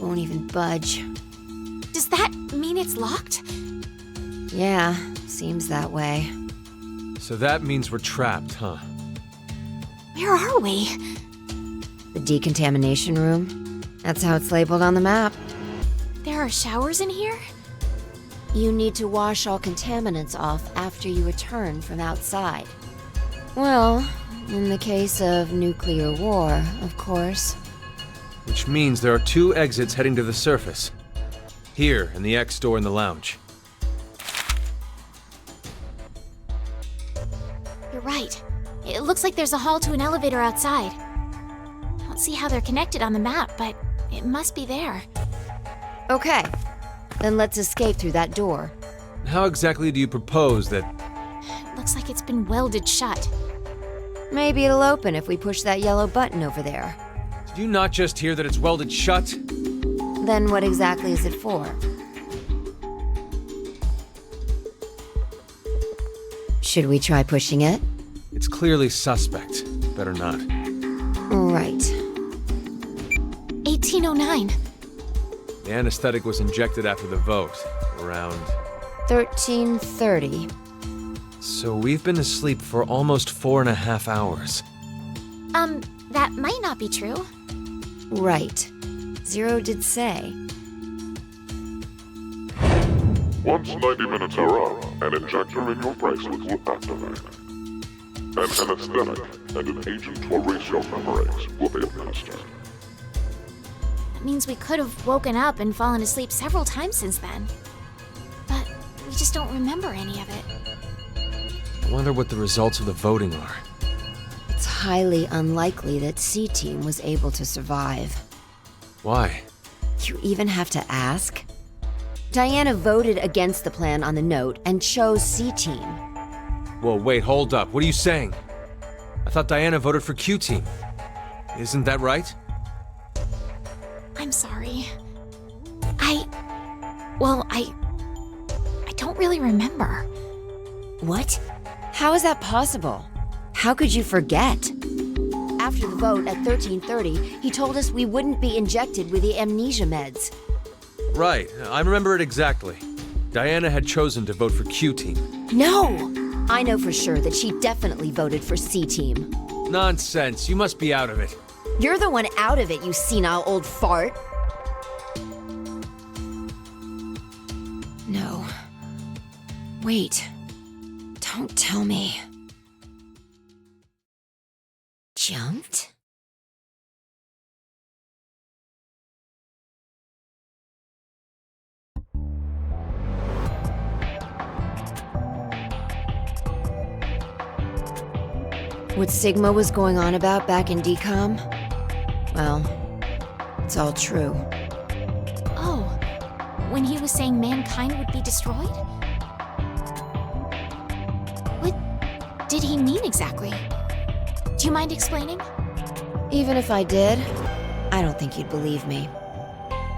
won't even budge. Does that mean it's locked? Yeah, seems that way. So that means we're trapped, huh? Where are we? The decontamination room? That's how it's labeled on the map. There are showers in here? You need to wash all contaminants off after you return from outside. Well, in the case of nuclear war, of course. Which means there are 2 exits heading to the surface. Here, and the X door in the lounge. You're right. It looks like there's a hall to an elevator outside. I don't see how they're connected on the map, but it must be there. Okay, then let's escape through that door. How exactly do you propose that... It looks like it's been welded shut. Maybe it'll open if we push that yellow button over there. Did you not just hear that it's welded shut? Then what exactly is it for? Should we try pushing it? It's clearly suspect. Better not. Right. 1809. The anesthetic was injected after the vote, around... 1330. So we've been asleep for almost 4.5 hours. That might not be true. Right. Zero did say. Once 90 minutes are up, an injector in your bracelet will activate. An anesthetic and an agent to erase your memories will be administered. That means we could have woken up and fallen asleep several times since then. But we just don't remember any of it. I wonder what the results of the voting are. It's highly unlikely that C-Team was able to survive. Why? You even have to ask? Diana voted against the plan on the note and chose C-Team. Whoa, wait, hold up. What are you saying? I thought Diana voted for Q-Team. Isn't that right? I'm sorry. I don't really remember. What? How is that possible? How could you forget? After the vote at 1330, he told us we wouldn't be injected with the amnesia meds. Right, I remember it exactly. Diana had chosen to vote for Q-Team. No! I know for sure that she definitely voted for C-Team. Nonsense, you must be out of it. You're the one out of it, you senile old fart. No. Wait. Don't tell me. Jumped? What Sigma was going on about back in DCOM? Well, it's all true. Oh, when he was saying mankind would be destroyed? What did he mean exactly? Do you mind explaining? Even if I did, I don't think you'd believe me.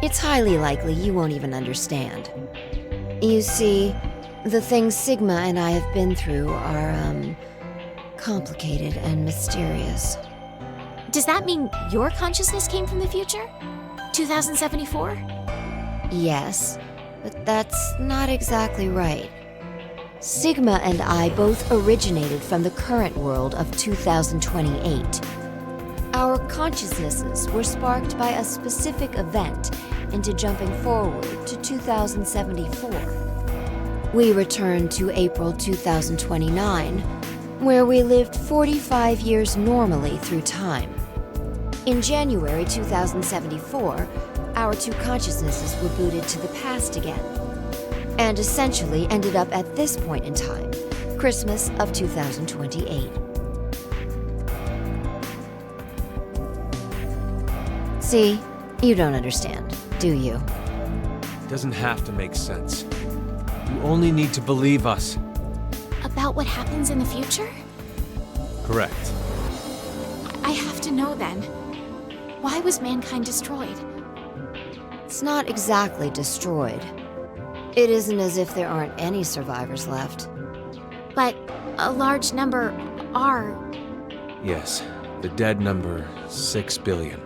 It's highly likely you won't even understand. You see, the things Sigma and I have been through are, complicated and mysterious. Does that mean your consciousness came from the future? 2074? Yes, but that's not exactly right. Sigma and I both originated from the current world of 2028. Our consciousnesses were sparked by a specific event into jumping forward to 2074. We returned to April 2029, where we lived 45 years normally through time. In January 2074, our 2 consciousnesses were booted to the past again, and essentially ended up at this point in time, Christmas of 2028. See, you don't understand, do you? It doesn't have to make sense. You only need to believe us. About what happens in the future? Correct. I have to know then. Why was mankind destroyed? It's not exactly destroyed. It isn't as if there aren't any survivors left. But a large number are. Yes, the dead number 6 billion.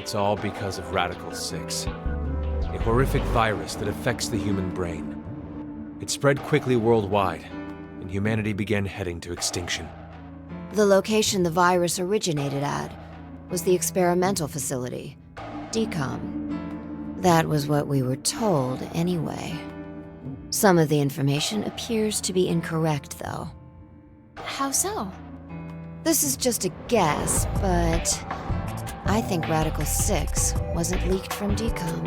It's all because of Radical 6. A horrific virus that affects the human brain. It spread quickly worldwide, and humanity began heading to extinction. The location the virus originated at was the experimental facility, DECOM. That was what we were told, anyway. Some of the information appears to be incorrect, though. How so? This is just a guess, but I think Radical 6 wasn't leaked from DECOM.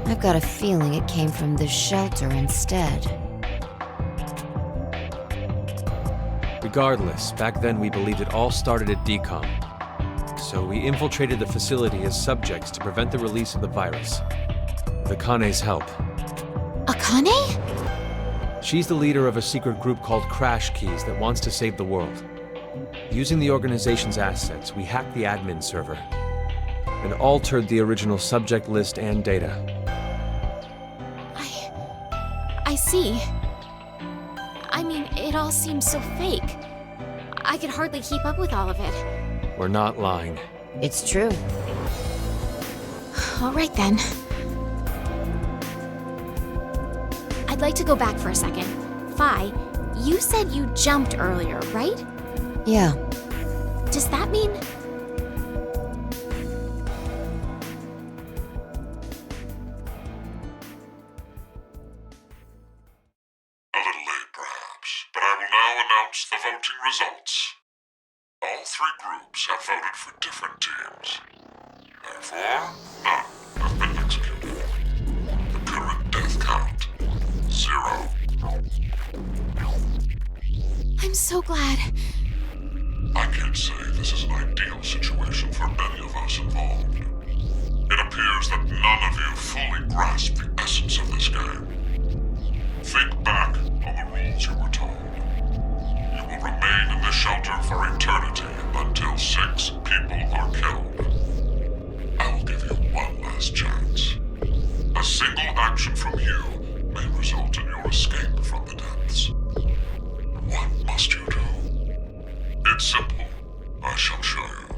I've got a feeling it came from this shelter instead. Regardless, back then we believed it all started at DECOM. So we infiltrated the facility as subjects to prevent the release of the virus. With Akane's help. Akane? She's the leader of a secret group called Crash Keys that wants to save the world. Using the organization's assets, we hacked the admin server and altered the original subject list and data. I see. I mean, it all seems so fake. I could hardly keep up with all of it. We're not lying. It's true. All right then. I'd like to go back for a second. Fi, you said you jumped earlier, right? Yeah. Does that mean... A little late, perhaps, but I will now announce the voting results. All three groups have voted for different teams. Therefore, none have been executed. The current death count, 0. I'm so glad. I can't say this is an ideal situation for any of us involved. It appears that none of you fully grasp the essence of this game. Think back on the rules you were told. You will remain in the shelter for eternity until 6 people are killed. I will give you one last chance. A single action from you may result in your escape from the depths. What must you do? It's simple. I shall show you.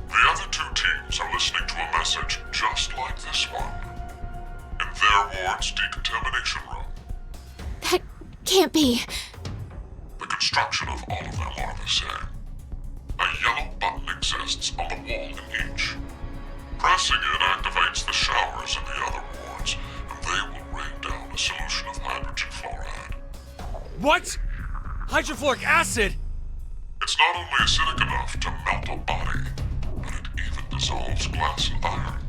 The other 2 teams are listening to a message just like this one. In their ward's decontamination room. That can't be. The construction of all of them are the same. A yellow button exists on the wall in each. Pressing it activates the showers in the other wards, and they will rain down a solution of hydrogen fluoride. What? Hydrofluoric acid? It's not only acidic enough to melt a body, but it even dissolves glass and iron.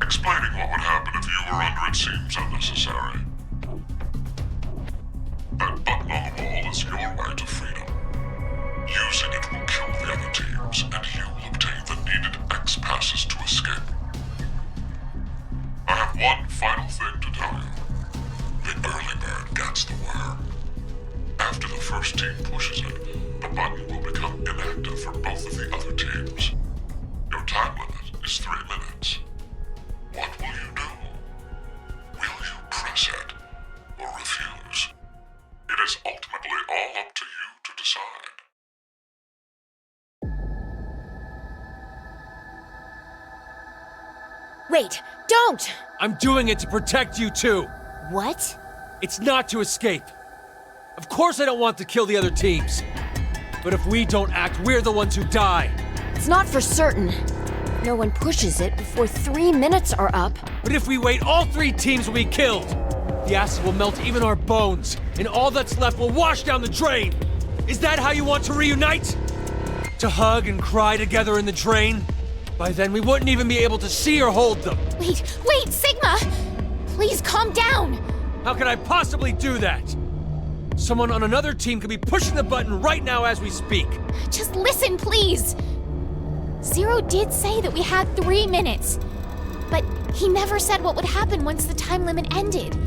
Explaining what would happen if you were under it seems unnecessary. That button on the wall is your way to freedom. Using it will kill the other teams, and you will obtain the needed X passes to escape. I have one final thing to tell you. The early bird gets the worm. After the first team pushes it, the button will become inactive for both of the other teams. Your time limit is 3 minutes. What will you do? Will you press it, or refuse? It is ultimately all up to you to decide. Wait, don't! I'm doing it to protect you too. What? It's not to escape. Of course I don't want to kill the other teams. But if we don't act, we're the ones who die. It's not for certain. No one pushes it before 3 minutes are up. But if we wait, all 3 teams will be killed. The acid will melt even our bones, and all that's left will wash down the drain. Is that how you want to reunite? To hug and cry together in the drain? By then, we wouldn't even be able to see or hold them. Wait, Sigma! Please calm down! How can I possibly do that? Someone on another team could be pushing the button right now as we speak. Just listen, please! Zero did say that we had 3 minutes. But he never said what would happen once the time limit ended.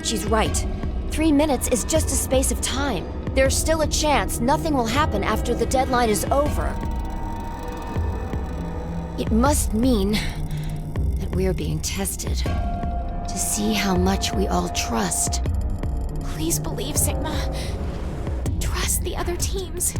She's right. 3 minutes is just a space of time. There's still a chance nothing will happen after the deadline is over. It must mean that we're being tested. to see how much we all trust. Please believe, Sigma. Trust the other teams.